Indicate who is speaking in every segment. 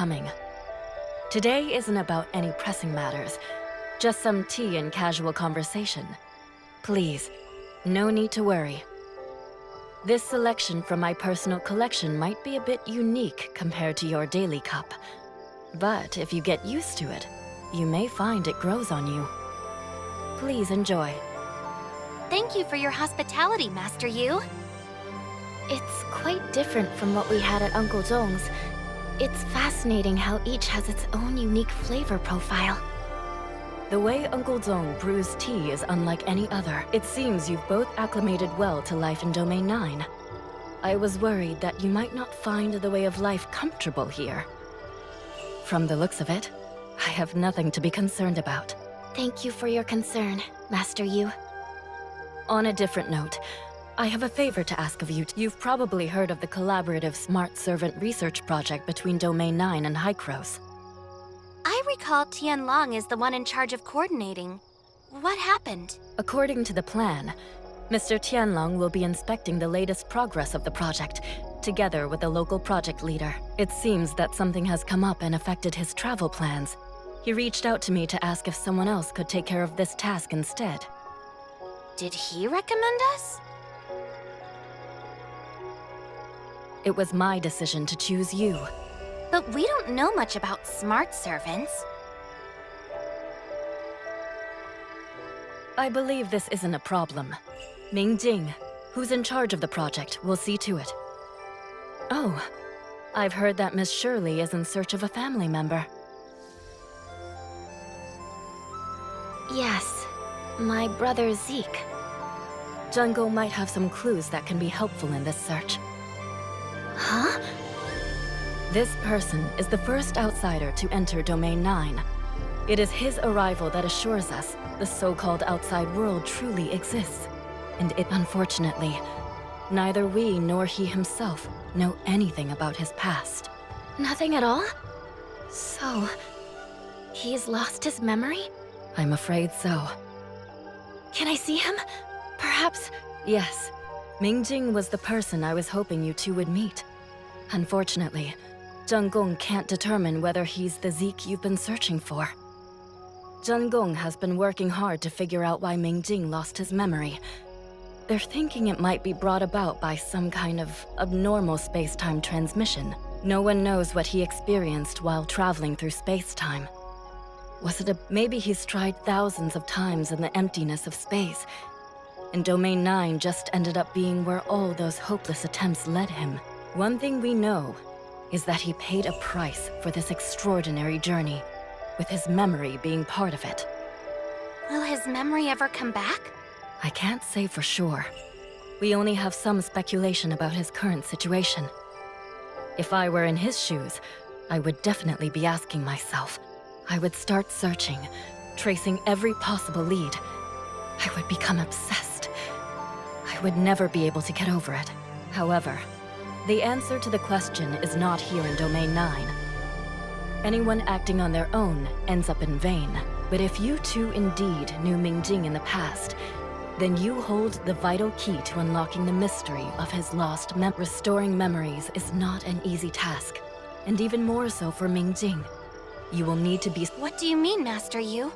Speaker 1: coming. Today isn't about any pressing matters, just some tea and casual conversation. Please, no need to worry. This selection from my personal collection might be a bit unique compared to your daily cup. But if you get used to it, you may find it grows on you. Please enjoy.
Speaker 2: Thank you for your hospitality, Master Yu.
Speaker 3: It's quite different from what we had at Uncle Zhong's. It's fascinating how each has its own unique flavor profile.
Speaker 1: The way Uncle Zhong brews tea is unlike any other. It seems you've both acclimated well to life in Domain 9. I was worried that you might not find the way of life comfortable here. From the looks of it, I have nothing to be concerned about.
Speaker 3: Thank you for your concern, Master Yu.
Speaker 1: On a different note, I have a favor to ask of you. You've probably heard of the collaborative Smart Servant research project between Domain 9 and Hykros.
Speaker 2: I recall Tianlong is the one in charge of coordinating. What happened?
Speaker 1: According to the plan, Mr. Tianlong will be inspecting the latest progress of the project, together with the local project leader. It seems that something has come up and affected his travel plans. He reached out to me to ask if someone else could take care of this task instead.
Speaker 2: Did he recommend us?
Speaker 1: It was my decision to choose you.
Speaker 2: But we don't know much about smart servants.
Speaker 1: I believe this isn't a problem. Ming Jing, who's in charge of the project, will see to it. Oh, I've heard that Miss Shirley is in search of a family member.
Speaker 3: Yes, my brother Zeke.
Speaker 1: Jungle might have some clues that can be helpful in this search.
Speaker 3: Huh?
Speaker 1: This person is the first outsider to enter Domain 9. It is his arrival that assures us the so-called outside world truly exists. And unfortunately, neither we nor he himself know anything about his past.
Speaker 3: Nothing at all? So, he's lost his memory?
Speaker 1: I'm afraid so.
Speaker 3: Can I see him? Perhaps...
Speaker 1: Yes. Ming Jing was the person I was hoping you two would meet. Unfortunately, Zheng Gong can't determine whether he's the Zeke you've been searching for. Zheng Gong has been working hard to figure out why Ming Jing lost his memory. They're thinking it might be brought about by some kind of abnormal space-time transmission. No one knows what he experienced while traveling through space-time. Was it maybe he's tried thousands of times in the emptiness of space, and Domain 9 just ended up being where all those hopeless attempts led him. One thing we know is that he paid a price for this extraordinary journey, with his memory being part of it.
Speaker 2: Will his memory ever come back?
Speaker 1: I can't say for sure. We only have some speculation about his current situation. If I were in his shoes, I would definitely be asking myself. I would start searching, tracing every possible lead. I would become obsessed. I would never be able to get over it. However, the answer to the question is not here in Domain 9. Anyone acting on their own ends up in vain. But if you two indeed knew Ming Jing in the past, then you hold the vital key to unlocking the mystery of his lost restoring memories is not an easy task, and even more so for Ming Jing. You will need to be...
Speaker 2: What do you mean, Master Yu?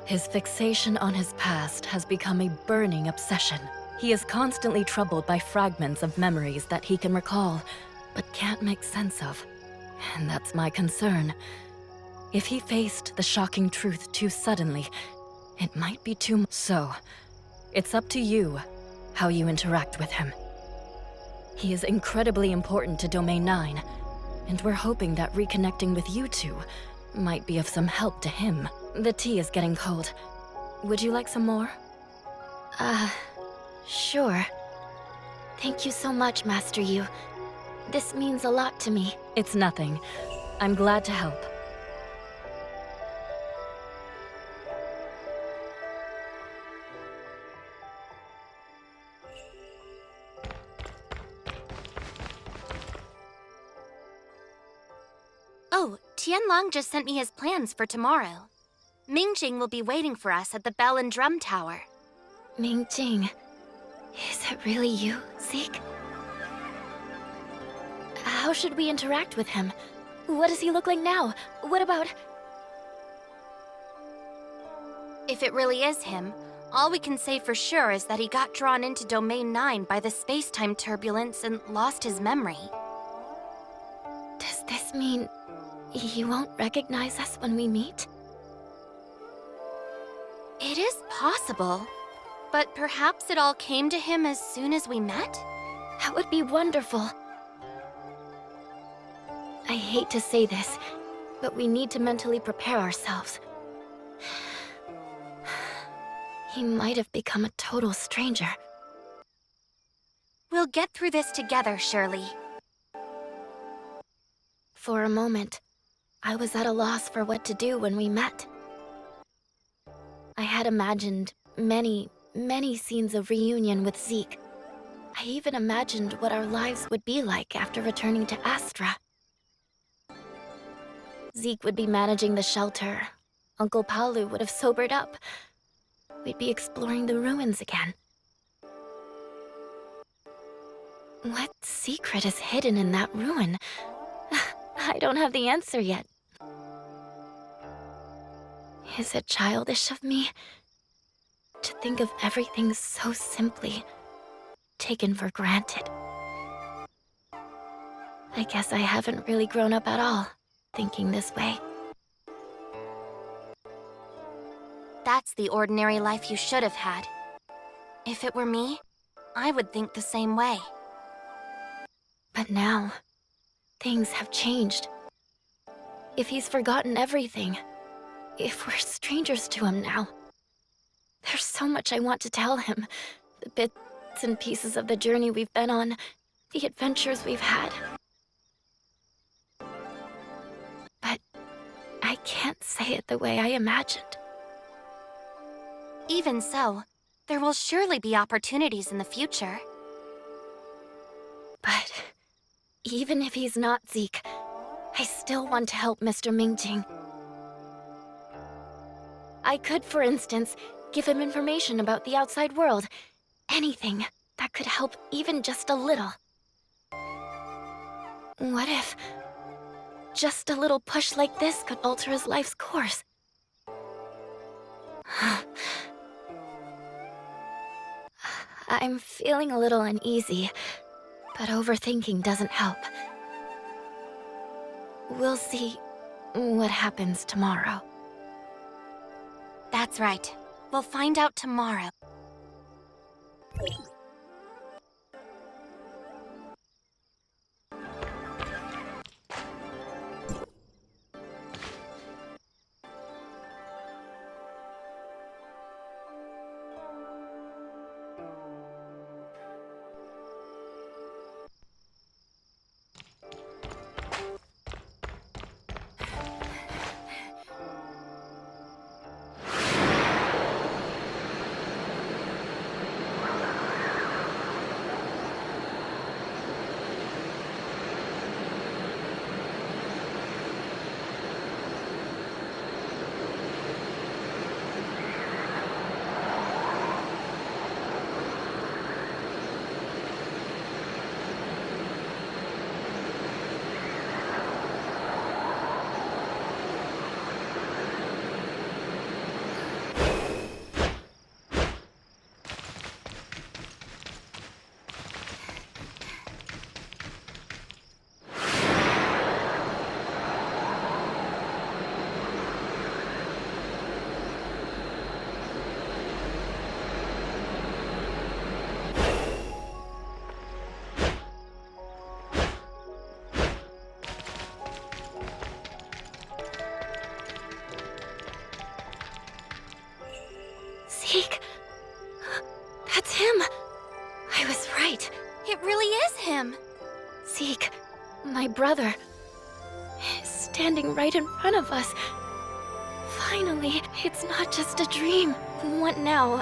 Speaker 1: His fixation on his past has become a burning obsession. He is constantly troubled by fragments of memories that he can recall, but can't make sense of. And that's my concern. If he faced the shocking truth too suddenly, it might be too much. So, it's up to you how you interact with him. He is incredibly important to Domain 9, and we're hoping that reconnecting with you two might be of some help to him. The tea is getting cold. Would you like some more?
Speaker 3: Sure. Thank you so much, Master Yu. This means a lot to me.
Speaker 1: It's nothing. I'm glad to help.
Speaker 2: Oh, Tianlong just sent me his plans for tomorrow. Ming Jing will be waiting for us at the Bell and Drum Tower.
Speaker 3: Ming Jing, is it really you, Zeke? How should we interact with him? What does he look like now? What about...
Speaker 2: If it really is him, all we can say for sure is that he got drawn into Domain 9 by the space-time turbulence and lost his memory.
Speaker 3: Does this mean he won't recognize us when we meet?
Speaker 2: It is possible, but perhaps it all came to him as soon as we met?
Speaker 3: That would be wonderful. I hate to say this, but we need to mentally prepare ourselves. He might have become a total stranger.
Speaker 2: We'll get through this together, Shirley.
Speaker 3: For a moment, I was at a loss for what to do when we met. I had imagined many scenes of reunion with Zeke. I even imagined what our lives would be like after returning to Astra. Zeke would be managing the shelter. Uncle Palu would have sobered up. We'd be exploring the ruins again. What secret is hidden in that ruin? I don't have the answer yet. Is it childish of me to think of everything so simply taken for granted? I guess I haven't really grown up at all, thinking this way.
Speaker 2: That's the ordinary life you should have had. If it were me, I would think the same way.
Speaker 3: But now, things have changed. If he's forgotten everything, if we're strangers to him now, there's so much I want to tell him. The bits and pieces of the journey we've been on, the adventures we've had. But I can't say it the way I imagined.
Speaker 2: Even so, there will surely be opportunities in the future.
Speaker 3: But even if he's not Zeke, I still want to help Mr. Ming. I could, for instance, give him information about the outside world. Anything that could help even just a little. What if just a little push like this could alter his life's course? I'm feeling a little uneasy, but overthinking doesn't help. We'll see what happens tomorrow.
Speaker 2: That's right. We'll find out tomorrow.
Speaker 3: Zeke! That's him! I was right.
Speaker 2: It really is him.
Speaker 3: Zeke, my brother, is standing right in front of us. Finally, it's not just a dream. What now?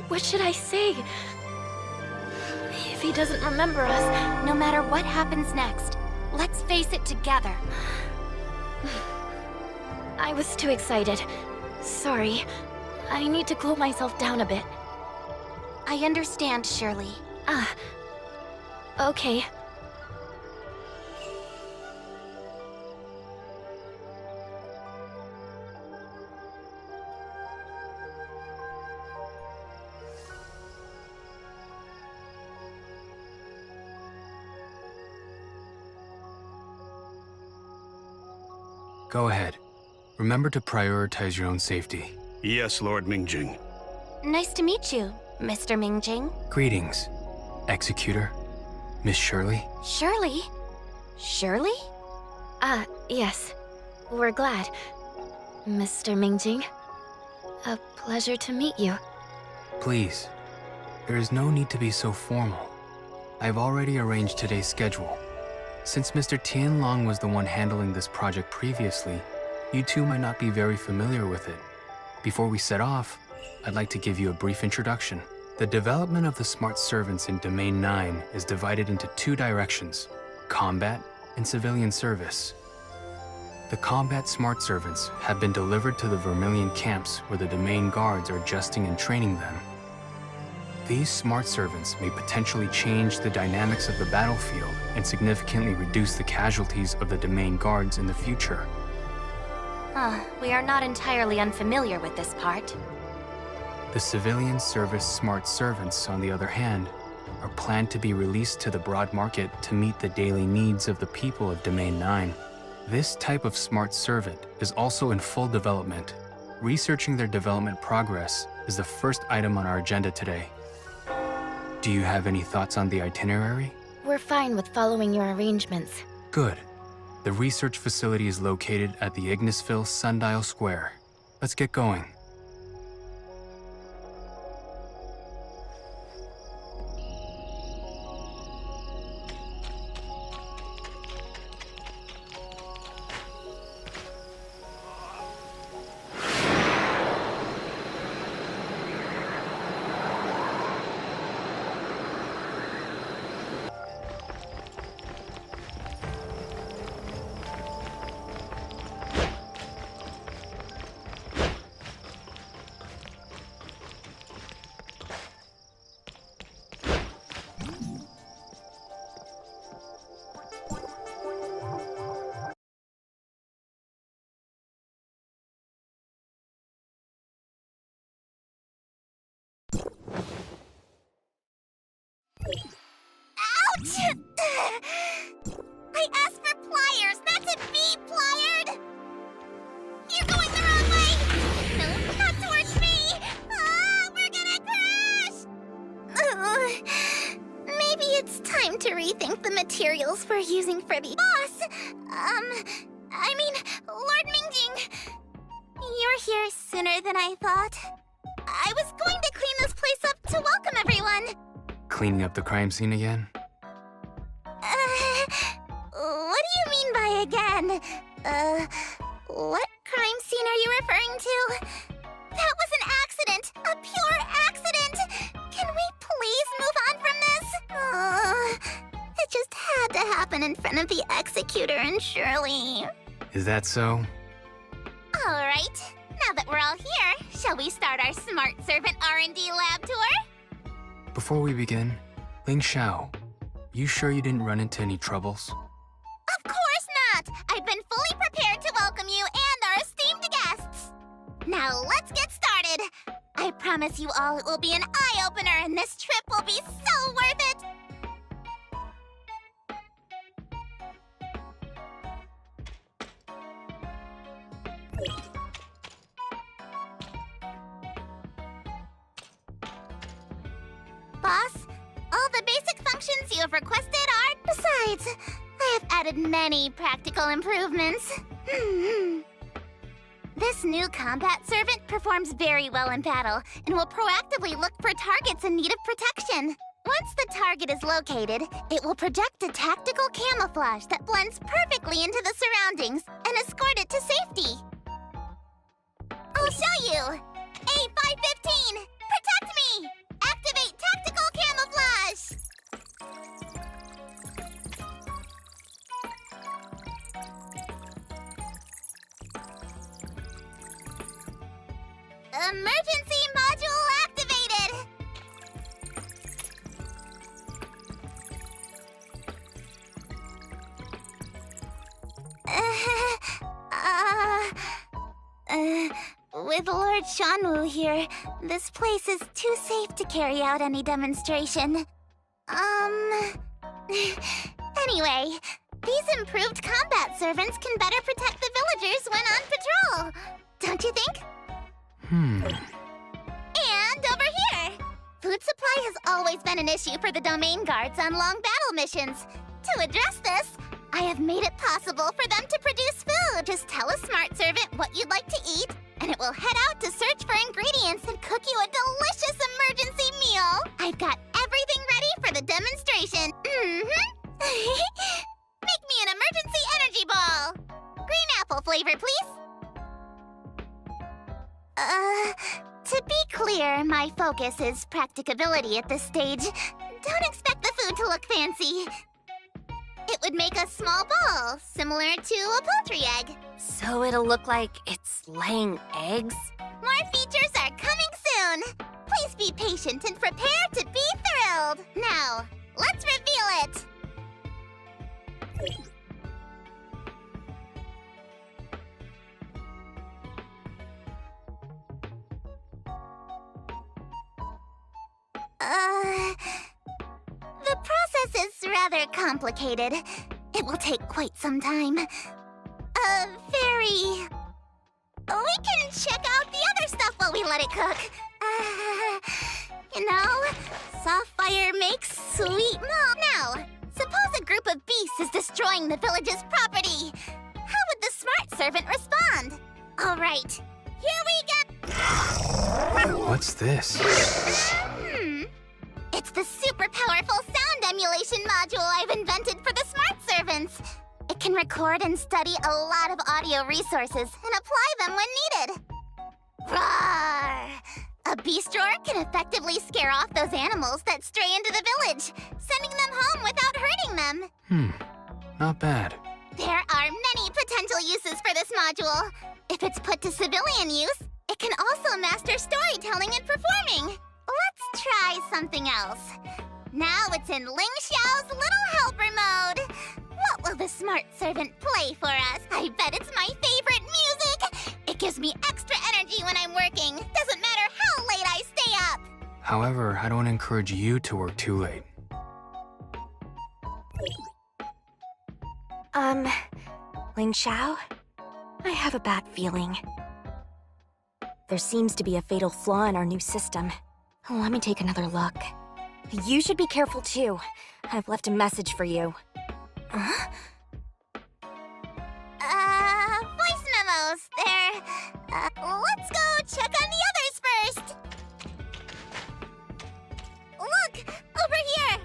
Speaker 3: What should I say? If he doesn't remember us...
Speaker 2: No matter what happens next, let's face it together.
Speaker 3: I was too excited. Sorry. I need to cool myself down a bit.
Speaker 2: I understand, Shirley.
Speaker 3: Okay.
Speaker 4: Go ahead. Remember to prioritize your own safety.
Speaker 5: Yes, Lord Mingjing.
Speaker 2: Nice to meet you, Mr. Mingjing.
Speaker 4: Greetings, Executor. Miss Shirley?
Speaker 2: Shirley? Shirley?
Speaker 3: Yes. We're glad. Mr. Mingjing. A pleasure to meet you.
Speaker 4: Please, there is no need to be so formal. I've already arranged today's schedule. Since Mr. Tianlong was the one handling this project previously, you two might not be very familiar with it. Before we set off, I'd like to give you a brief introduction. The development of the smart servants in Domain 9 is divided into two directions: combat and civilian service. The combat smart servants have been delivered to the Vermilion camps where the Domain guards are adjusting and training them. These smart servants may potentially change the dynamics of the battlefield and significantly reduce the casualties of the Domain guards in the future.
Speaker 2: We are not entirely unfamiliar with this part.
Speaker 4: The civilian service smart servants, on the other hand, are planned to be released to the broad market to meet the daily needs of the people of Domain 9. This type of smart servant is also in full development. Researching their development progress is the first item on our agenda today. Do you have any thoughts on the itinerary?
Speaker 3: We're fine with following your arrangements.
Speaker 4: Good. The research facility is located at the Ignisville Sundial Square. Let's get going.
Speaker 2: Ouch! I asked for pliers, not to be plied! You're going the wrong way! No, not towards me! We're gonna crash! Maybe it's time to rethink the materials we're using for the boss. Lord Mingjing. You're here sooner than I thought. I was going to clean this place up to welcome everyone.
Speaker 4: Cleaning up the crime scene again?
Speaker 2: What do you mean by again? What crime scene are you referring to? That was an accident! A pure accident! Can we please move on from this? It just had to happen in front of the Executor and Shirley.
Speaker 4: Is that so?
Speaker 2: Alright, now that we're all here, shall we start our Smart Servant R&D lab tour?
Speaker 4: Before we begin, Ling Xiao, you sure you didn't run into any troubles?
Speaker 2: Of course not! I've been fully prepared to welcome you and our esteemed guests! Now let's get started! I promise you all it will be an eye-opener and this trip will be so worth it! Boss, all the basic functions you have requested are... Besides, I have added many practical improvements. This new combat servant performs very well in battle and will proactively look for targets in need of protection. Once the target is located, it will project a tactical camouflage that blends perfectly into the surroundings and escort it to safety. I'll show you! A515, protect me! Activate tactical camouflage! Emergency module activated! With Lord Shanwu here, this place is too safe to carry out any demonstration. Anyway, these improved combat servants can better protect the villagers when on patrol. Don't you think? And over here! Food supply has always been an issue for the domain guards on long battle missions. To address this, I have made it possible for them to produce food. Just tell a smart servant what you'd like to eat, and it will head out to search for ingredients and cook you a delicious emergency meal. I've got everything ready for the demonstration. Make me an emergency energy ball. Green apple flavor, please. To be clear, my focus is practicability at this stage. Don't expect the food to look fancy. It would make a small ball, similar to a poultry egg.
Speaker 3: So it'll look like it's laying eggs?
Speaker 2: More features are coming soon. Please be patient and prepare to be thrilled. Now, let's reveal it. The process is rather complicated. It will take quite some time. We can check out the other stuff while we let it cook. Soft fire makes sweet milk. Now, suppose a group of beasts is destroying the village's property. How would the smart servant respond? All right, here we go.
Speaker 4: What's this?
Speaker 2: It's the super powerful sound emulation module I've invented for the smart servants. It can record and study a lot of audio resources and apply them when needed. Roar! A beast roar can effectively scare off those animals that stray into the village, sending them home without hurting them.
Speaker 4: Not bad.
Speaker 2: There are many potential uses for this module. If it's put to civilian use, it can also master storytelling and performing. Let's try something else. Now it's in Ling Xiao's Little Helper mode. What will the smart servant play for us? I bet it's my favorite music. It gives me extra energy when I'm working. Doesn't matter how late I stay up.
Speaker 4: However, I don't encourage you to work too late.
Speaker 5: Ling Xiao? I have a bad feeling. There seems to be a fatal flaw in our new system. Let me take another look. You should be careful too. I've left a message for you.
Speaker 2: Voice memos. Let's go check on the others first. Look, over here.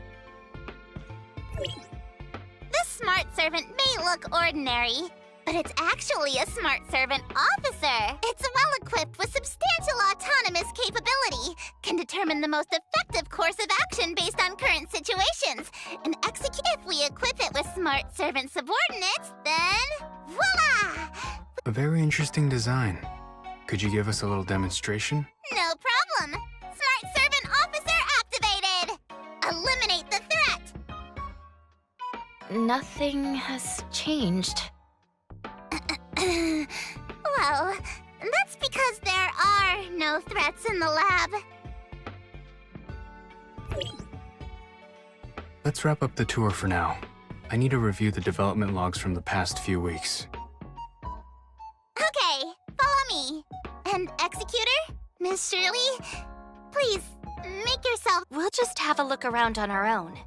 Speaker 2: This smart servant may look ordinary, but it's actually a smart servant officer. It's well equipped with substantial autonomous capability, can determine the most effective course of action based on current situations, and execute. If we equip it with smart servant subordinates, then voila!
Speaker 4: A very interesting design. Could you give us a little demonstration?
Speaker 2: No problem. Smart servant officer activated. Eliminate the threat.
Speaker 3: Nothing has changed.
Speaker 2: Well, that's because there are no threats in the lab.
Speaker 4: Let's wrap up the tour for now. I need to review the development logs from the past few weeks.
Speaker 2: Okay, follow me. And Executor, Miss Shirley, please, make yourself...
Speaker 5: We'll just have a look around on our own.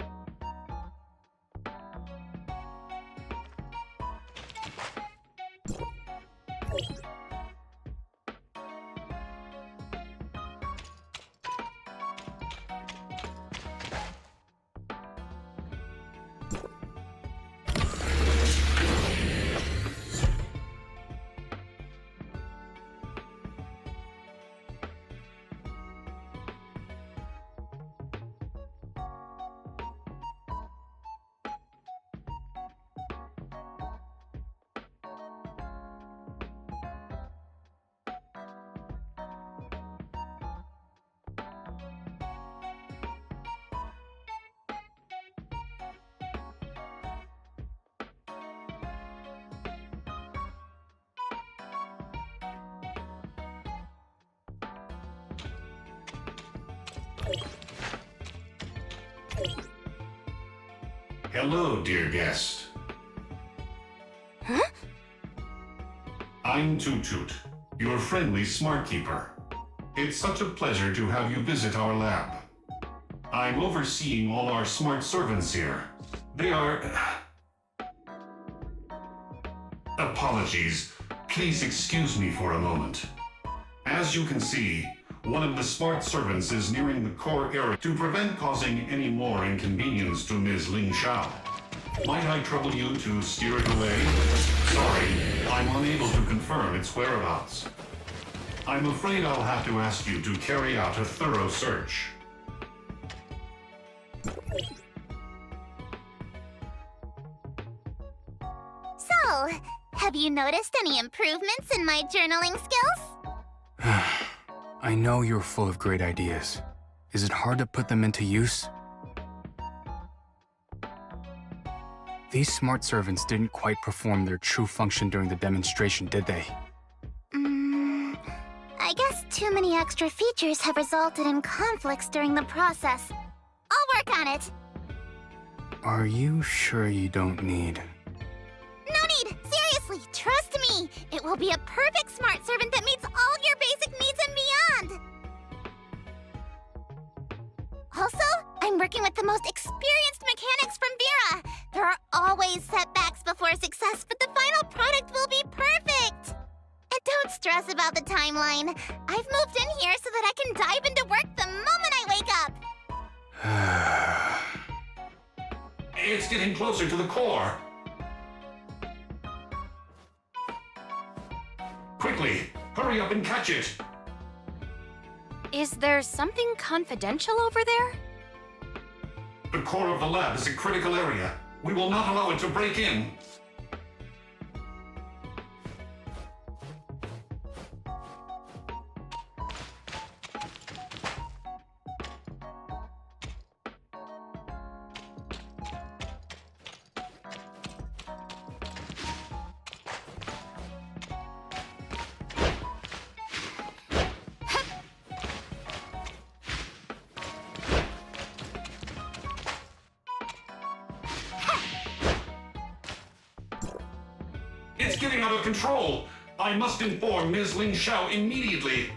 Speaker 6: Hello, dear guest.
Speaker 5: Huh?
Speaker 6: I'm Toot Toot, your friendly smart keeper. It's such a pleasure to have you visit our lab. I'm overseeing all our smart servants here. They are... Apologies. Please excuse me for a moment. As you can see, one of the smart servants is nearing the core area to prevent causing any more inconvenience to Ms. Ling Xiao. Might I trouble you to steer it away? Sorry, I'm unable to confirm its whereabouts. I'm afraid I'll have to ask you to carry out a thorough search.
Speaker 2: So, have you noticed any improvements in my journaling skills?
Speaker 4: I know you're full of great ideas. Is it hard to put them into use? These smart servants didn't quite perform their true function during the demonstration, did they?
Speaker 2: I guess too many extra features have resulted in conflicts during the process. I'll work on it.
Speaker 4: Are you sure you don't need...
Speaker 2: No need! Seriously, trust me! It will be a perfect smart servant that meets all your basic needs and beyond! Also, I'm working with the most experienced mechanics from Vera. There are always setbacks before success, but the final product will be perfect! And don't stress about the timeline. I've moved in here so that I can dive into work the moment I wake up!
Speaker 6: It's getting closer to the core. Quickly, hurry up and catch it.
Speaker 7: Is there something confidential over there?
Speaker 6: The core of the lab is a critical area. We will not allow it to break in. It's getting out of control. I must inform Ms. Ling Xiao immediately.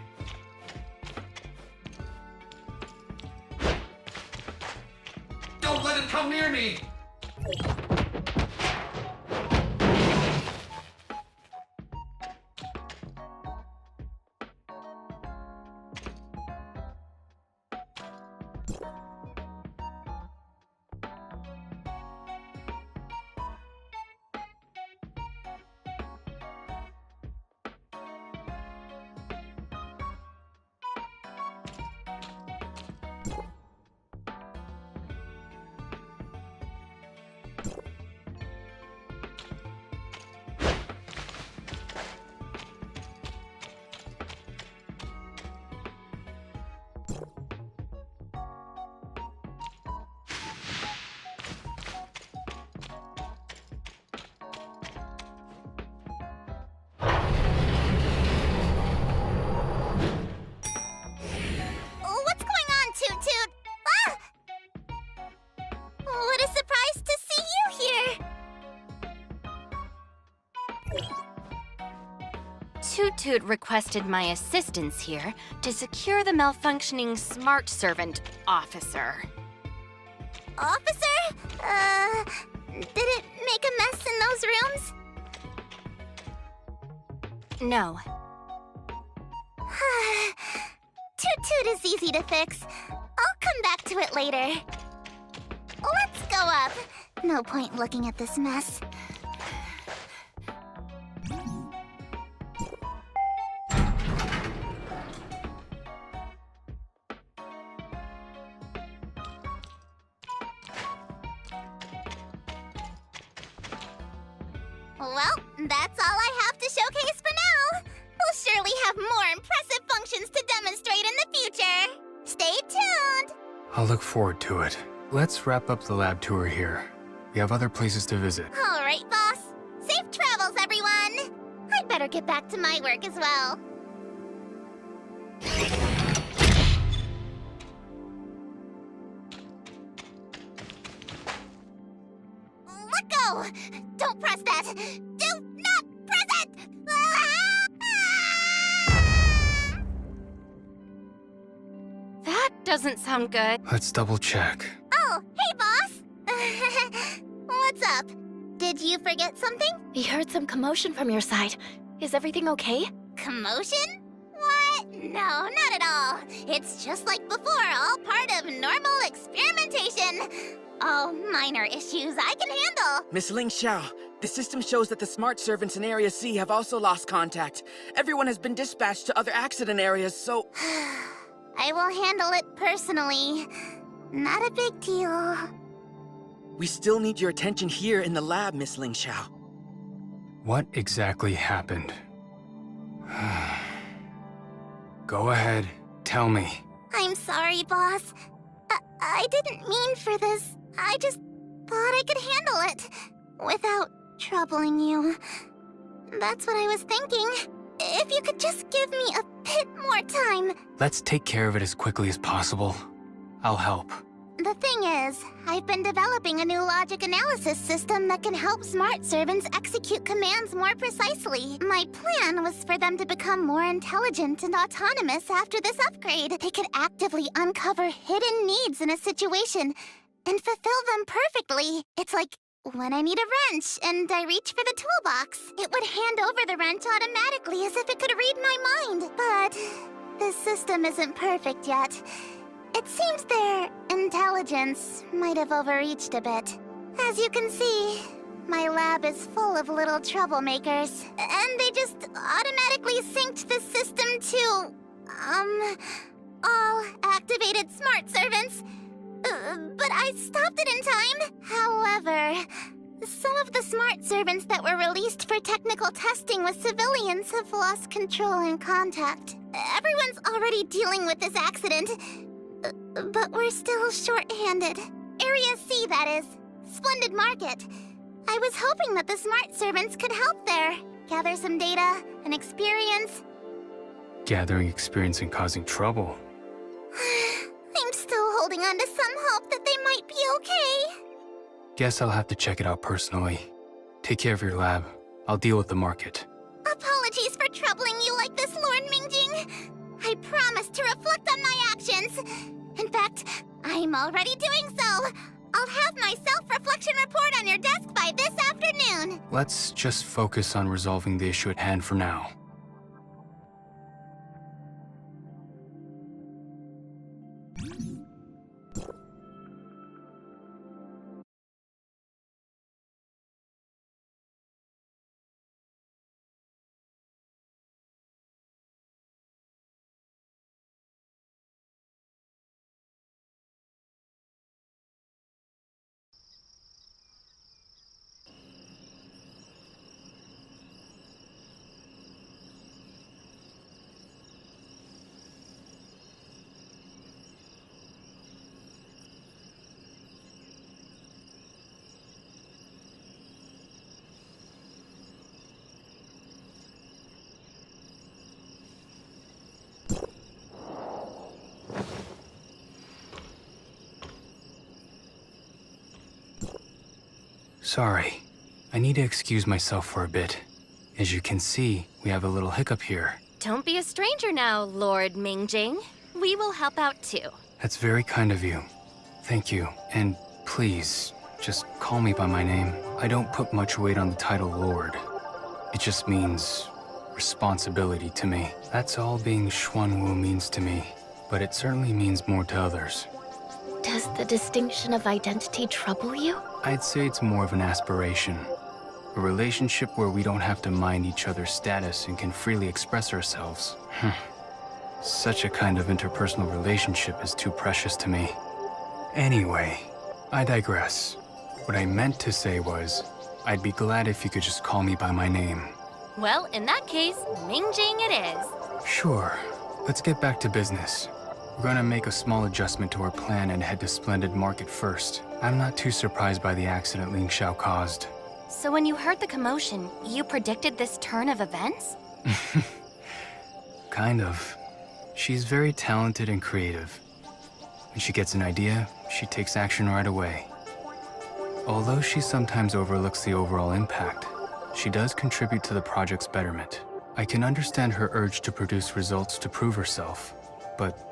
Speaker 6: Don't let it come near me!
Speaker 2: What's going on, Toot Toot? Ah! What a surprise to see you here!
Speaker 7: Toot Toot requested my assistance here to secure the malfunctioning smart servant officer.
Speaker 2: Officer? Did it make a mess in those rooms?
Speaker 7: No.
Speaker 2: Toot Toot is easy to fix. I'll come back to it later. Let's go up. No point looking at this mess. Well, that's all I have to showcase for now. We'll surely have more impressive functions to demonstrate in the future. Stay tuned!
Speaker 4: I'll look forward to it. Let's wrap up the lab tour here. We have other places to visit.
Speaker 2: All right, boss. Safe travels, everyone! I'd better get back to my work as well. Let go! Don't press that! Do not press it! Ah!
Speaker 7: doesn't sound good.
Speaker 4: Let's double check.
Speaker 2: Oh, hey, boss! What's up? Did you forget something?
Speaker 3: We heard some commotion from your side. Is everything okay?
Speaker 2: Commotion? What? No, not at all. It's just like before, all part of normal experimentation. Oh, minor issues I can handle.
Speaker 8: Miss Ling Xiao, the system shows that the smart servants in Area C have also lost contact. Everyone has been dispatched to other accident areas, so...
Speaker 2: I will handle it personally. Not a big deal.
Speaker 8: We still need your attention here in the lab, Miss Ling Xiao.
Speaker 4: What exactly happened? Go ahead, tell me.
Speaker 2: I'm sorry, boss. I didn't mean for this. I just thought I could handle it without troubling you. That's what I was thinking. If you could just give me a bit more time.
Speaker 4: Let's take care of it as quickly as possible. I'll help.
Speaker 2: The thing is, I've been developing a new logic analysis system that can help smart servants execute commands more precisely. My plan was for them to become more intelligent and autonomous after this upgrade. They could actively uncover hidden needs in a situation and fulfill them perfectly. It's like when I need a wrench and I reach for the toolbox, it would hand over the wrench automatically as if it could read my mind. But this system isn't perfect yet. It seems their intelligence might have overreached a bit. As you can see, my lab is full of little troublemakers, and they just automatically synced the system to, all activated smart servants. But I stopped it in time. However, some of the smart servants that were released for technical testing with civilians have lost control and contact. Everyone's already dealing with this accident. But we're still short-handed. Area C, that is. Splendid market. I was hoping that the smart servants could help there. Gather some data and experience.
Speaker 4: Gathering experience and causing trouble.
Speaker 2: I'm still holding on to some hope that they might be okay.
Speaker 4: Guess I'll have to check it out personally. Take care of your lab. I'll deal with the market.
Speaker 2: Apologies for troubling you like this, Lord Mingjing. I promise to reflect on my actions. In fact, I'm already doing so. I'll have my self-reflection report on your desk by this afternoon.
Speaker 4: Let's just focus on resolving the issue at hand for now. Sorry. I need to excuse myself for a bit. As you can see, we have a little hiccup here.
Speaker 7: Don't be a stranger now, Lord Mingjing. We will help out too.
Speaker 4: That's very kind of you. Thank you. And please, just call me by my name. I don't put much weight on the title Lord. It just means responsibility to me. That's all being Xuanwu means to me. But it certainly means more to others.
Speaker 3: Does the distinction of identity trouble you?
Speaker 4: I'd say it's more of an aspiration. A relationship where we don't have to mind each other's status and can freely express ourselves. Such a kind of interpersonal relationship is too precious to me. Anyway, I digress. What I meant to say was, I'd be glad if you could just call me by my name.
Speaker 7: Well, in that case, Mingjing it is.
Speaker 4: Sure. Let's get back to business. We're gonna make a small adjustment to our plan and head to Splendid Market first. I'm not too surprised by the accident Ling Xiao caused.
Speaker 7: So when you heard the commotion, you predicted this turn of events?
Speaker 4: Kind of. She's very talented and creative. When she gets an idea, she takes action right away. Although she sometimes overlooks the overall impact, she does contribute to the project's betterment. I can understand her urge to produce results to prove herself, but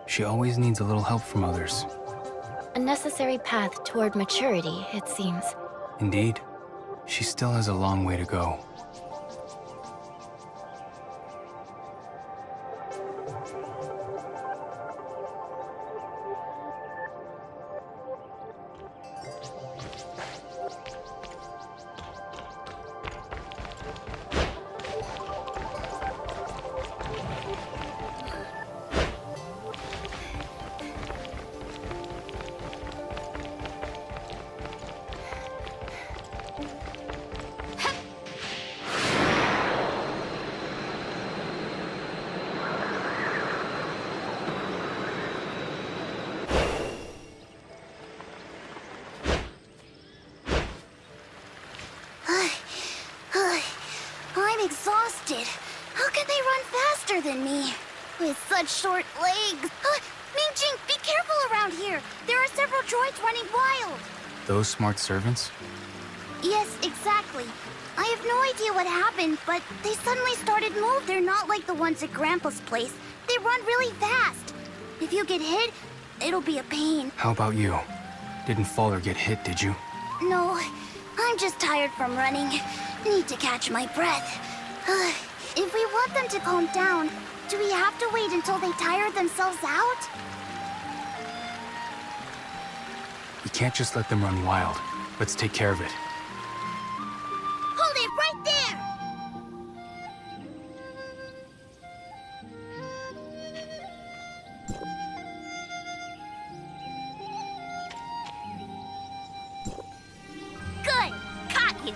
Speaker 4: She always needs a little help from others.
Speaker 3: A necessary path toward maturity, it seems.
Speaker 4: Indeed, she still has a long way to go.
Speaker 2: I'm exhausted. How can they run faster than me? With such short legs. Ming Jing, be careful around here. There are several droids running wild.
Speaker 4: Those smart servants?
Speaker 2: Yes, exactly. I have no idea what happened, but they suddenly started move. They're not like the ones at Grandpa's place. They run really fast. If you get hit, it'll be a pain.
Speaker 4: How about you? Didn't fall or get hit, did you?
Speaker 2: No, I'm just tired from running. Need to catch my breath. If we want them to calm down, do we have to wait until they tire themselves out?
Speaker 4: You can't just let them run wild. Let's take care of it.
Speaker 2: Hold it right there! Good! Caught you!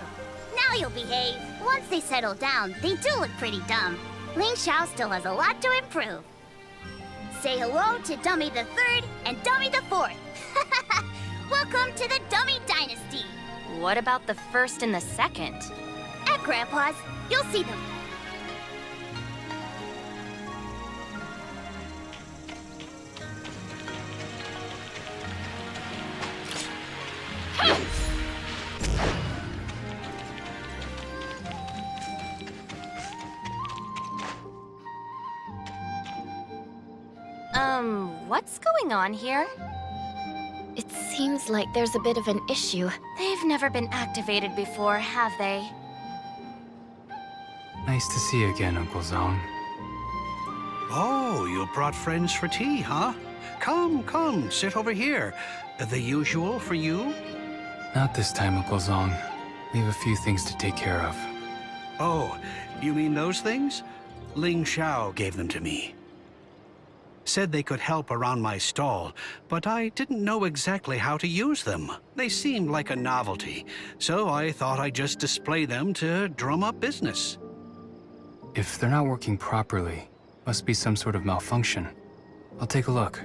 Speaker 2: Now you'll behave. Once they settle down, they do look pretty dumb. Ling Xiao still has a lot to improve. Say hello to Dummy the Third and Dummy the Fourth. Welcome to the Dummy Dynasty.
Speaker 7: What about the first and the second?
Speaker 2: At Grandpa's, you'll see them.
Speaker 7: What's going on here?
Speaker 3: It seems like there's a bit of an issue.
Speaker 7: They've never been activated before, have they?
Speaker 4: Nice to see you again, Uncle Zong.
Speaker 9: Oh, you brought friends for tea, huh? Come, sit over here. The usual for you?
Speaker 4: Not this time, Uncle Zong. We have a few things to take care of.
Speaker 9: Oh, you mean those things? Ling Xiao gave them to me. Said they could help around my stall, but I didn't know exactly how to use them. They seemed like a novelty, so I thought I'd just display them to drum up business.
Speaker 4: If they're not working properly, must be some sort of malfunction. I'll take a look.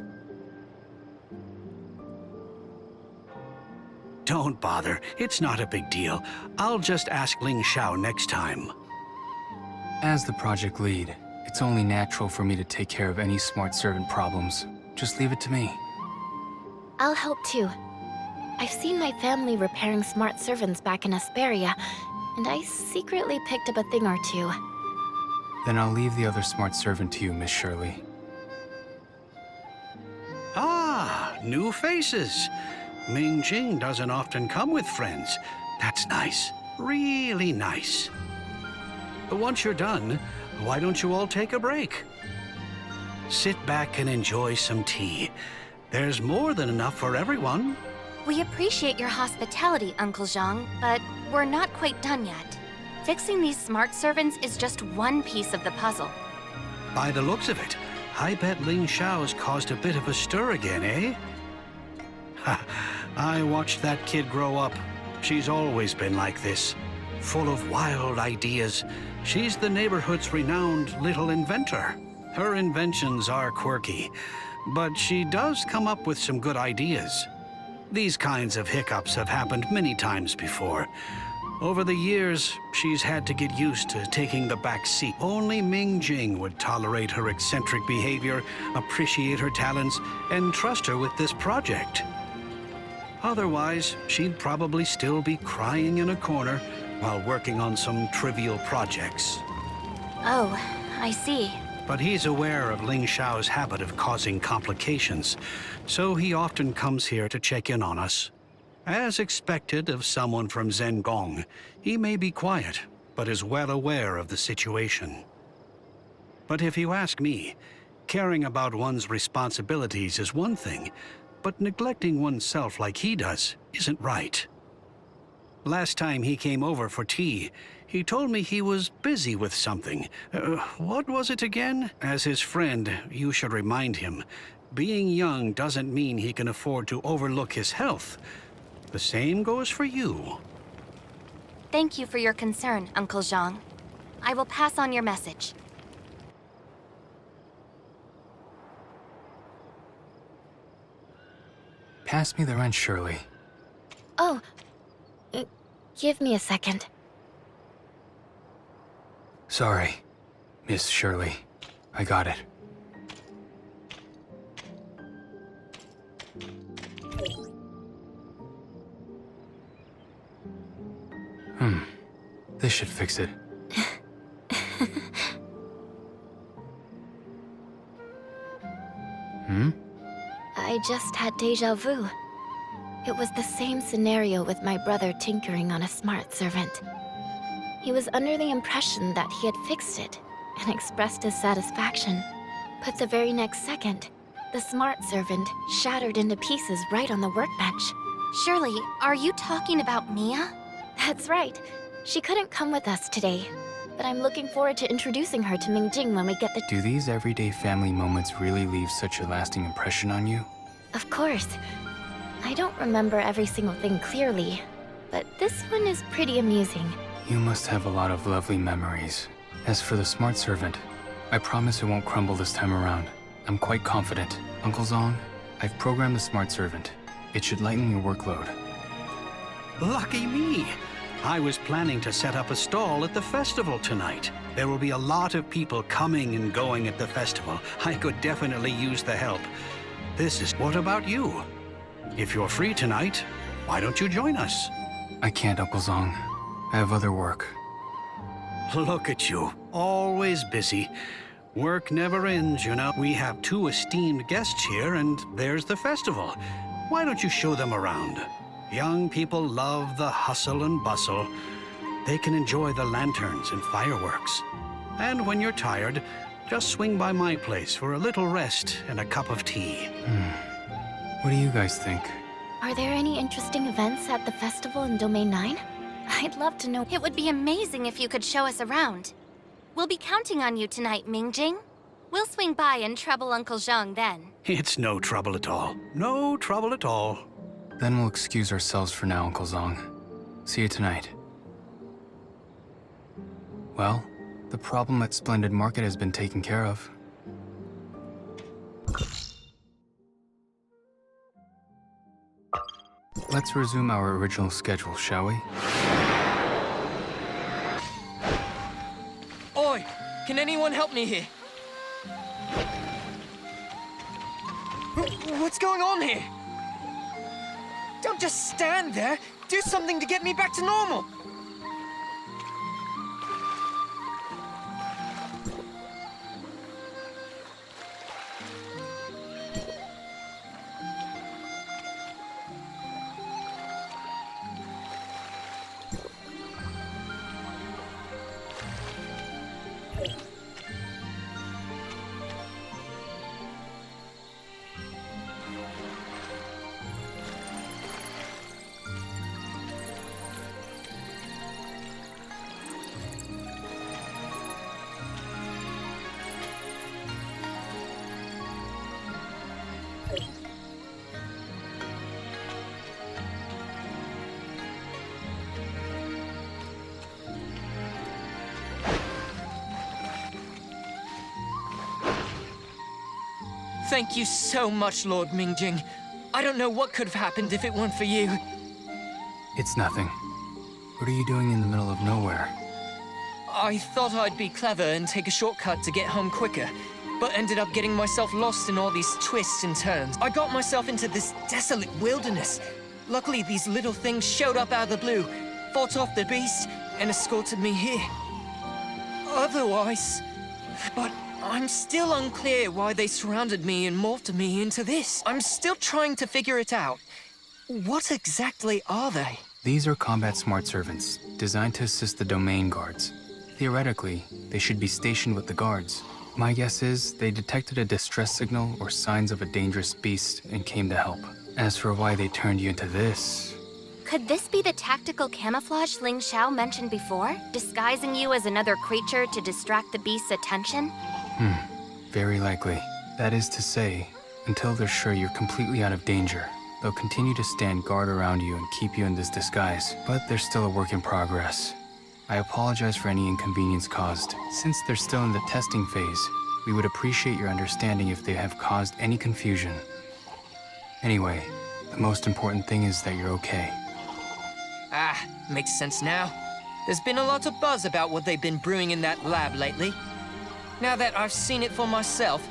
Speaker 9: Don't bother, it's not a big deal. I'll just ask Ling Xiao next time.
Speaker 4: As the project lead, it's only natural for me to take care of any smart servant problems. Just leave it to me.
Speaker 3: I'll help too. I've seen my family repairing smart servants back in Asupareo, and I secretly picked up a thing or two.
Speaker 4: Then I'll leave the other smart servant to you, Miss Shirley.
Speaker 9: Ah, new faces. Ming Jing doesn't often come with friends. That's nice. Really nice. Once you're done, why don't you all take a break? Sit back and enjoy some tea. There's more than enough for everyone.
Speaker 7: We appreciate your hospitality, Uncle Zhang, but we're not quite done yet. Fixing these smart servants is just one piece of the puzzle.
Speaker 9: By the looks of it, I bet Ling Xiao's caused a bit of a stir again, eh? Ha, I watched that kid grow up. She's always been like this, full of wild ideas. She's the neighborhood's renowned little inventor. Her inventions are quirky, but she does come up with some good ideas. These kinds of hiccups have happened many times before. Over the years, she's had to get used to taking the back seat. Only Ming Jing would tolerate her eccentric behavior, appreciate her talents, and trust her with this project. Otherwise, she'd probably still be crying in a corner while working on some trivial projects.
Speaker 7: Oh, I see.
Speaker 9: but he's aware of Ling Xiao's habit of causing complications, so he often comes here to check in on us. As expected of someone from Zengong, he may be quiet, but is well aware of the situation. But if you ask me, caring about one's responsibilities is one thing, but neglecting oneself like he does isn't right. Last time he came over for tea, he told me he was busy with something. What was it again? As his friend, you should remind him, being young doesn't mean he can afford to overlook his health. The same goes for you.
Speaker 7: Thank you for your concern, Uncle Zhang. I will pass on your message.
Speaker 4: Pass me the wrench, Shirley.
Speaker 3: Oh, give me a second.
Speaker 4: Sorry, Miss Shirley. I got it. This should fix it.
Speaker 3: I just had déjà vu. It was the same scenario with my brother tinkering on a smart servant. He was under the impression that he had fixed it and expressed his satisfaction. But the very next second, the smart servant shattered into pieces right on the workbench.
Speaker 7: Shirley, are you talking about Mia?
Speaker 3: That's right. She couldn't come with us today, but I'm looking forward to introducing her to Ming Jing when we get the...
Speaker 4: Do these everyday family moments really leave such a lasting impression on you?
Speaker 3: Of course. I don't remember every single thing clearly, but this one is pretty amusing.
Speaker 4: You must have a lot of lovely memories. As for the smart servant, I promise it won't crumble this time around. I'm quite confident. Uncle Zong, I've programmed the smart servant. It should lighten your workload.
Speaker 9: Lucky me! I was planning to set up a stall at the festival tonight. There will be a lot of people coming and going at the festival. I could definitely use the help. What about you? If you're free tonight, why don't you join us?
Speaker 4: I can't, Uncle Zong. I have other work.
Speaker 9: Look at you, always busy. Work never ends, you know. We have 2 esteemed guests here, and there's the festival. Why don't you show them around? Young people love the hustle and bustle. They can enjoy the lanterns and fireworks. And when you're tired, just swing by my place for a little rest and a cup of tea.
Speaker 4: What do you guys think?
Speaker 3: Are there any interesting events at the festival in Domain 9? I'd love to know.
Speaker 7: It would be amazing if you could show us around. We'll be counting on you tonight, Ming Jing. We'll swing by and trouble Uncle Zhang then.
Speaker 9: It's no trouble at all. No trouble at all.
Speaker 4: Then we'll excuse ourselves for now, Uncle Zong. See you tonight. Well, the problem at Splendid Market has been taken care of. Let's resume our original schedule, shall we?
Speaker 10: Oi! Can anyone help me here? What's going on here? Don't just stand there. Do something to get me back to normal. Thank you so much, Lord Mingjing. I don't know what could have happened if it weren't for you.
Speaker 4: It's nothing. What are you doing in the middle of nowhere?
Speaker 10: I thought I'd be clever and take a shortcut to get home quicker, but ended up getting myself lost in all these twists and turns. I got myself into this desolate wilderness. Luckily, these little things showed up out of the blue, fought off the beast, and escorted me here. Otherwise... But I'm still unclear why they surrounded me and morphed me into this. I'm still trying to figure it out. What exactly are they?
Speaker 4: These are combat smart servants, designed to assist the domain guards. Theoretically, they should be stationed with the guards. My guess is they detected a distress signal or signs of a dangerous beast and came to help. As for why they turned you into this...
Speaker 7: Could this be the tactical camouflage Ling Xiao mentioned before? Disguising you as another creature to distract the beast's attention?
Speaker 4: Very likely. That is to say, until they're sure you're completely out of danger, they'll continue to stand guard around you and keep you in this disguise. But they're still a work in progress. I apologize for any inconvenience caused. Since they're still in the testing phase, we would appreciate your understanding if they have caused any confusion. Anyway, the most important thing is that you're okay.
Speaker 10: Ah, makes sense now. There's been a lot of buzz about what they've been brewing in that lab lately. Now that I've seen it for myself,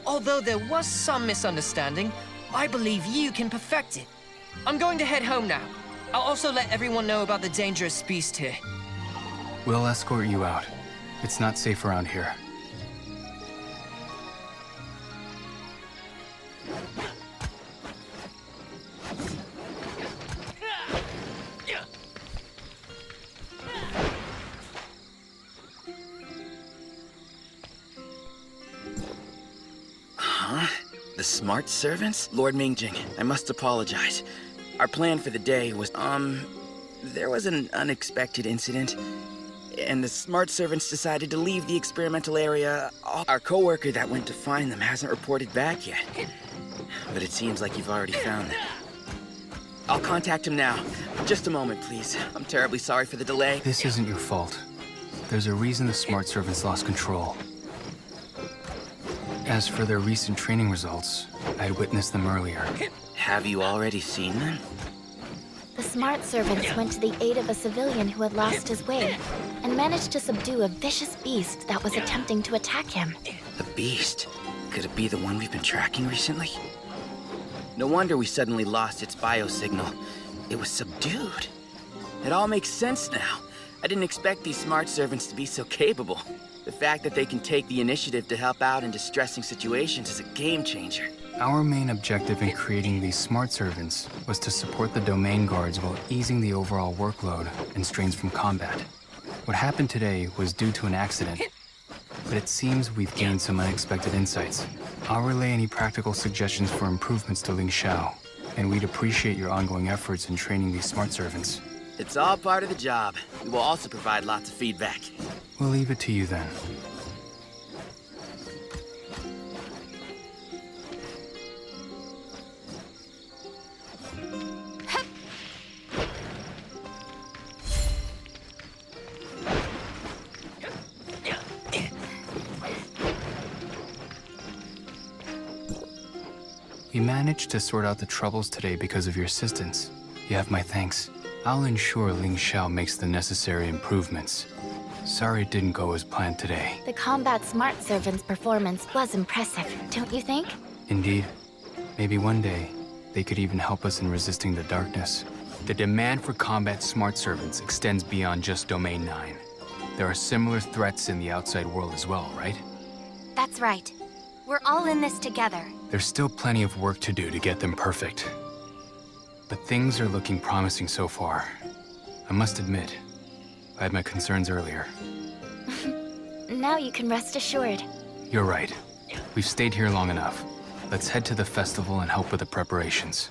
Speaker 10: although there was some misunderstanding, I believe you can perfect it. I'm going to head home now. I'll also let everyone know about the dangerous beast here.
Speaker 4: We'll escort you out. It's not safe around here.
Speaker 8: The smart servants? Lord Ming, I must apologize. Our plan for the day was, there was an unexpected incident, and the smart servants decided to leave the experimental area. Our coworker that went to find them hasn't reported back yet, but it seems like you've already found them. I'll contact him now. Just a moment, please. I'm terribly sorry for the delay.
Speaker 4: This isn't your fault. There's a reason the smart servants lost control. As for their recent training results, I'd witnessed them earlier.
Speaker 8: Have you already seen them?
Speaker 3: The smart servants went to the aid of a civilian who had lost his way and managed to subdue a vicious beast that was attempting to attack him.
Speaker 8: The beast? Could it be the one we've been tracking recently? No wonder we suddenly lost its biosignal. It was subdued. It all makes sense now. I didn't expect these smart servants to be so capable. The fact that they can take the initiative to help out in distressing situations is a game changer.
Speaker 4: Our main objective in creating these smart servants was to support the domain guards while easing the overall workload and strains from combat. What happened today was due to an accident, but it seems we've gained some unexpected insights. I'll relay any practical suggestions for improvements to Ling Xiao, and we'd appreciate your ongoing efforts in training these smart servants.
Speaker 8: It's all part of the job. We will also provide lots of feedback.
Speaker 4: We'll leave it to you then. We managed to sort out the troubles today because of your assistance. You have my thanks. I'll ensure Ling Xiao makes the necessary improvements. Sorry it didn't go as planned today.
Speaker 3: The combat smart servant's performance was impressive, don't you think?
Speaker 4: Indeed. Maybe one day, they could even help us in resisting the darkness. The demand for combat smart servants extends beyond just Domain 9. There are similar threats in the outside world as well, right?
Speaker 7: That's right. We're all in this together.
Speaker 4: There's still plenty of work to do to get them perfect. But things are looking promising so far. I must admit, I had my concerns earlier.
Speaker 3: Now you can rest assured.
Speaker 4: You're right. We've stayed here long enough. Let's head to the festival and help with the preparations.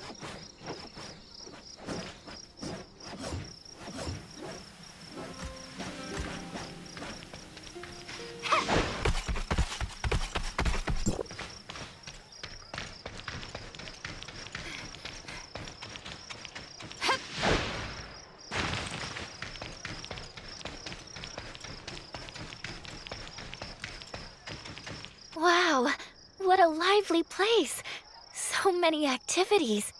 Speaker 3: Wow, what a lively place. So many activities.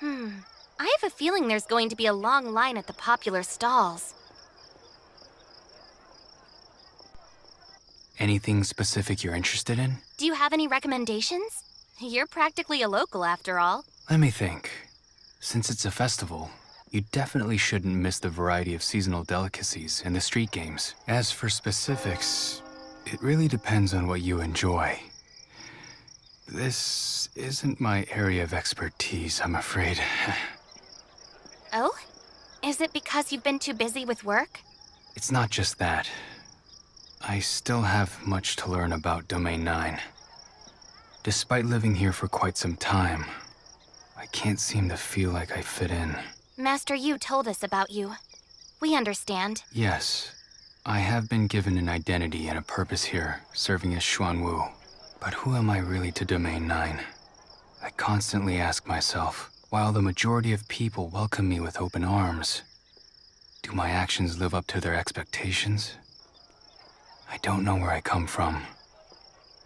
Speaker 7: I have a feeling there's going to be a long line at the popular stalls.
Speaker 4: Anything specific you're interested in?
Speaker 7: Do you have any recommendations? You're practically a local after all.
Speaker 4: Let me think. Since it's a festival, you definitely shouldn't miss the variety of seasonal delicacies and the street games. As for specifics, It really depends on what you enjoy. This isn't my area of expertise, I'm afraid.
Speaker 7: Oh? Is it because you've been too busy with work?
Speaker 4: It's not just that. I still have much to learn about Domain 9. Despite living here for quite some time, I can't seem to feel like I fit in.
Speaker 7: Master Yu told us about you. We understand.
Speaker 4: Yes, I have been given an identity and a purpose here, serving as Xuanwu. But who am I really to Domain 9? I constantly ask myself, while the majority of people welcome me with open arms, do my actions live up to their expectations? I don't know where I come from.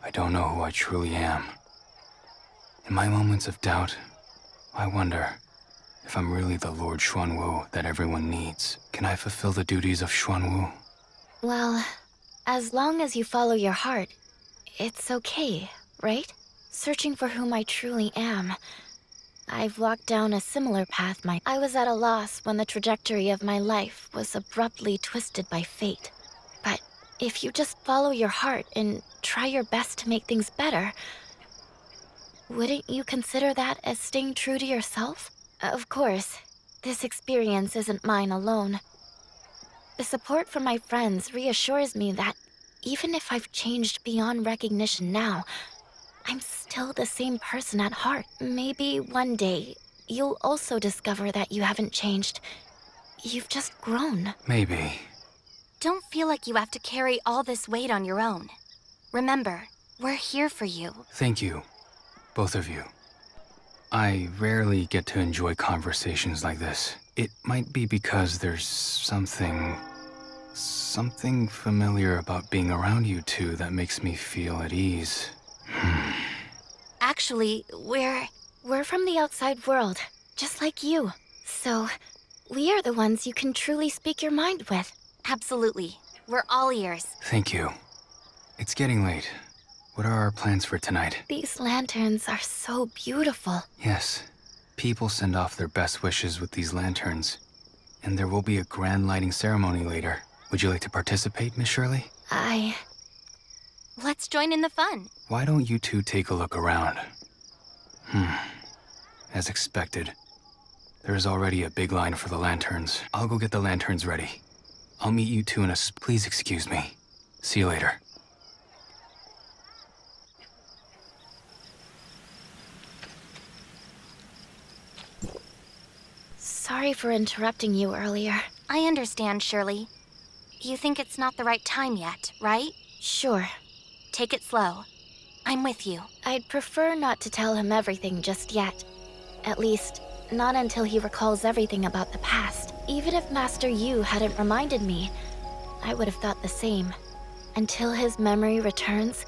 Speaker 4: I don't know who I truly am. In my moments of doubt, I wonder if I'm really the Lord Xuanwu that everyone needs. Can I fulfill the duties of Xuanwu?
Speaker 3: Well, as long as you follow your heart, it's okay, right? Searching for whom I truly am. I've walked down a similar path. I was at a loss when the trajectory of my life was abruptly twisted by fate. But if you just follow your heart and try your best to make things better, wouldn't you consider that as staying true to yourself? Of course, this experience isn't mine alone. The support from my friends reassures me that even if I've changed beyond recognition now, I'm still the same person at heart. Maybe one day, you'll also discover that you haven't changed. You've just grown.
Speaker 4: Maybe.
Speaker 7: Don't feel like you have to carry all this weight on your own. Remember, we're here for you.
Speaker 4: Thank you, both of you. I rarely get to enjoy conversations like this. It might be because there's something familiar about being around you two that makes me feel at ease.
Speaker 7: Actually,
Speaker 3: We're from the outside world, just like you. So, we are the ones you can truly speak your mind with.
Speaker 7: Absolutely. We're all ears.
Speaker 4: Thank you. It's getting late. What are our plans for tonight?
Speaker 3: These lanterns are so beautiful.
Speaker 4: Yes. People send off their best wishes with these lanterns. And there will be a grand lighting ceremony later. Would you like to participate, Miss Shirley?
Speaker 7: Let's join in the fun.
Speaker 4: Why don't you two take a look around? As expected, there is already a big line for the lanterns. I'll go get the lanterns ready. I'll meet you two in a... Please excuse me. See you later.
Speaker 3: Sorry for interrupting you earlier.
Speaker 7: I understand, Shirley. You think it's not the right time yet, right?
Speaker 3: Sure.
Speaker 7: Take it slow. I'm with you.
Speaker 3: I'd prefer not to tell him everything just yet. At least, not until he recalls everything about the past. Even if Master Yu hadn't reminded me, I would have thought the same. Until his memory returns,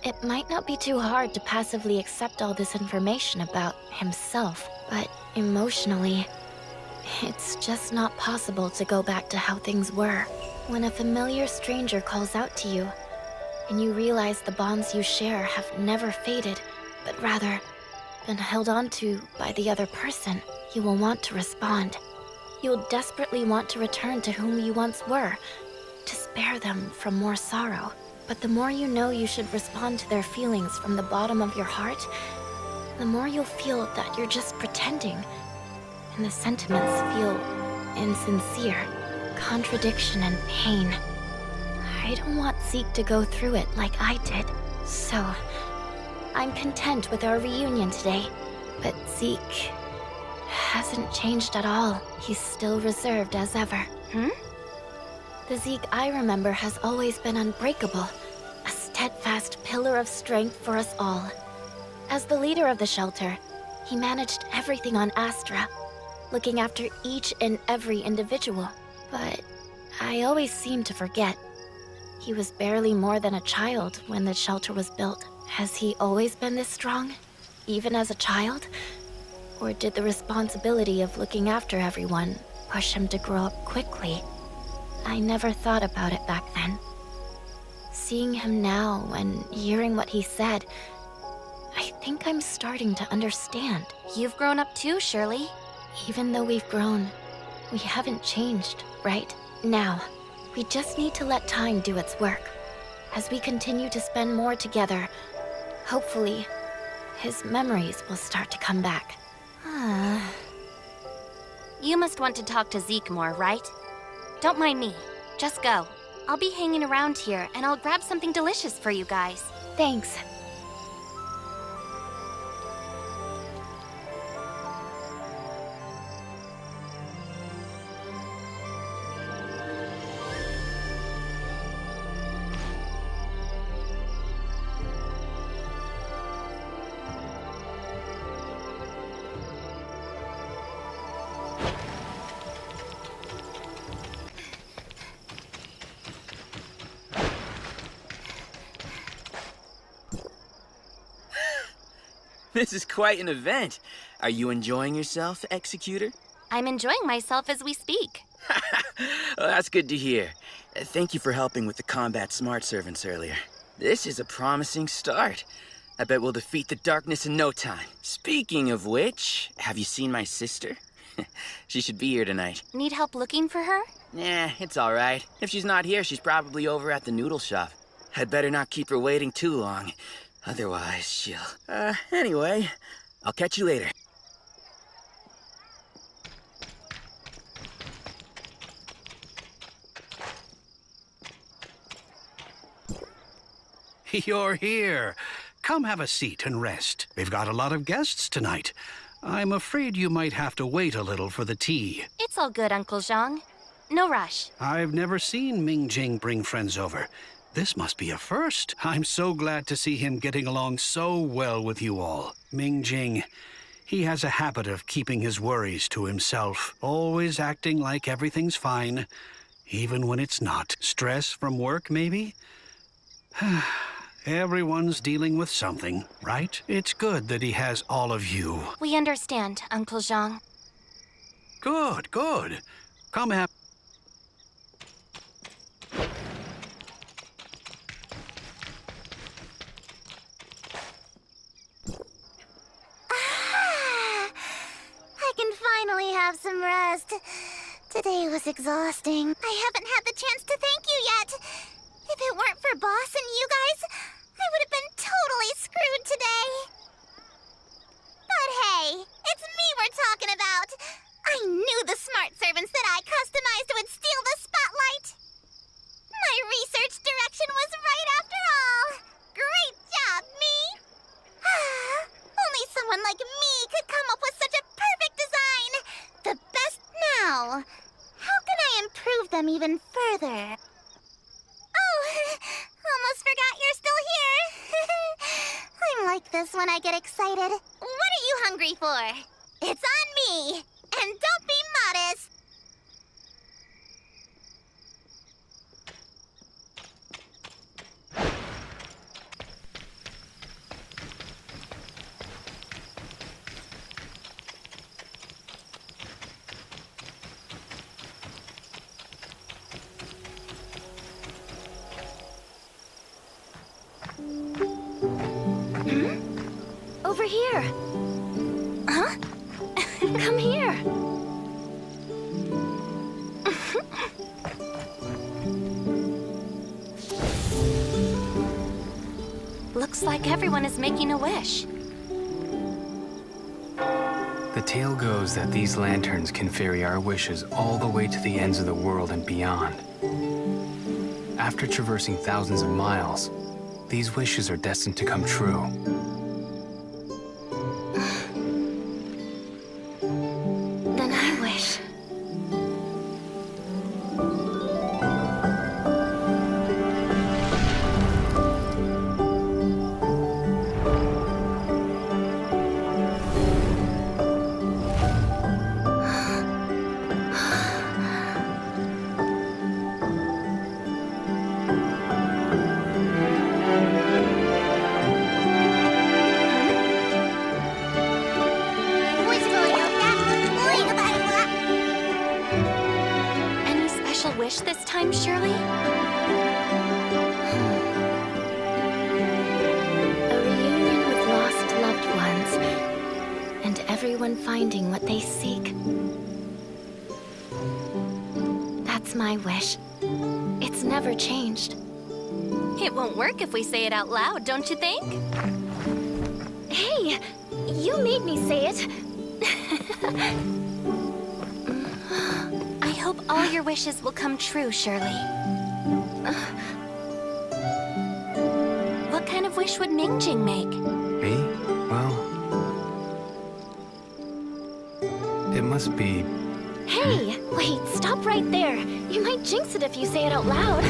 Speaker 3: it might not be too hard to passively accept all this information about himself. But emotionally, it's just not possible to go back to how things were. When a familiar stranger calls out to you, and you realize the bonds you share have never faded, but rather been held onto by the other person, you will want to respond. You'll desperately want to return to whom you once were, to spare them from more sorrow. But the more you know you should respond to their feelings from the bottom of your heart, the more you'll feel that you're just pretending, and the sentiments feel insincere, contradiction and pain. I don't want Zeke to go through it like I did, so I'm content with our reunion today. But Zeke hasn't changed at all. He's still reserved as ever. The Zeke I remember has always been unbreakable, a steadfast pillar of strength for us all. As the leader of the shelter, he managed everything on Astra, looking after each and every individual. But I always seem to forget. He was barely more than a child when the shelter was built. Has he always been this strong, even as a child? Or did the responsibility of looking after everyone push him to grow up quickly? I never thought about it back then. Seeing him now and hearing what he said, I think I'm starting to understand.
Speaker 7: You've grown up too, Shirley.
Speaker 3: Even though we've grown, we haven't changed, right? Now, we just need to let time do its work. As we continue to spend more together, hopefully, his memories will start to come back.
Speaker 7: You must want to talk to Zeke more, right? Don't mind me. Just go. I'll be hanging around here, and I'll grab something delicious for you guys.
Speaker 3: Thanks.
Speaker 8: This is quite an event. Are you enjoying yourself, Executor?
Speaker 7: I'm enjoying myself as we speak.
Speaker 8: Well, that's good to hear. Thank you for helping with the combat smart servants earlier. This is a promising start. I bet we'll defeat the darkness in no time. Speaking of which, have you seen my sister? She should be here tonight.
Speaker 7: Need help looking for her?
Speaker 8: Nah, it's all right. If she's not here, she's probably over at the noodle shop. I'd better not keep her waiting too long. Otherwise, she'll... Anyway, I'll catch you later.
Speaker 9: You're here. Come have a seat and rest. We've got a lot of guests tonight. I'm afraid you might have to wait a little for the tea.
Speaker 7: It's all good, Uncle Zhang. No rush.
Speaker 9: I've never seen Ming Jing bring friends over. This must be a first. I'm so glad to see him getting along so well with you all. Ming Jing, he has a habit of keeping his worries to himself, always acting like everything's fine, even when it's not. Stress from work, maybe? Everyone's dealing with something, right? It's good that he has all of you.
Speaker 7: We understand, Uncle Zhang.
Speaker 9: Good, good. Come have...
Speaker 2: I can finally have some rest. Today was exhausting. I haven't had the chance to thank you yet. If it weren't for Boss and you guys, I would have been totally screwed today. But hey, it's me we're talking about. I knew the smart servants that I customized would steal the spotlight. My research direction was right after all. Great job, me. Only someone like me could come up with such a perfect design. The best now. How can I improve them even further? Oh, almost forgot you're still here. I'm like this when I get excited. What are you hungry for? It's on me. And don't be modest.
Speaker 3: Over here. Huh? Come here.
Speaker 7: Looks like everyone is making a wish.
Speaker 4: The tale goes that these lanterns can ferry our wishes all the way to the ends of the world and beyond. After traversing thousands of miles, these wishes are destined to come true.
Speaker 3: Then I wish.
Speaker 7: Any special wish this time, Shirley?
Speaker 3: A reunion with lost loved ones, and everyone finding what they seek. That's my wish. It's never changed.
Speaker 7: It won't work if we say it out loud, don't you think?
Speaker 3: Hey, you made me say it.
Speaker 7: I hope all your wishes will come true, Shirley. What kind of wish would Ming Jing make?
Speaker 4: Me? Well, it must be.
Speaker 3: Hey, wait, stop right there. You might jinx it if you say it out loud.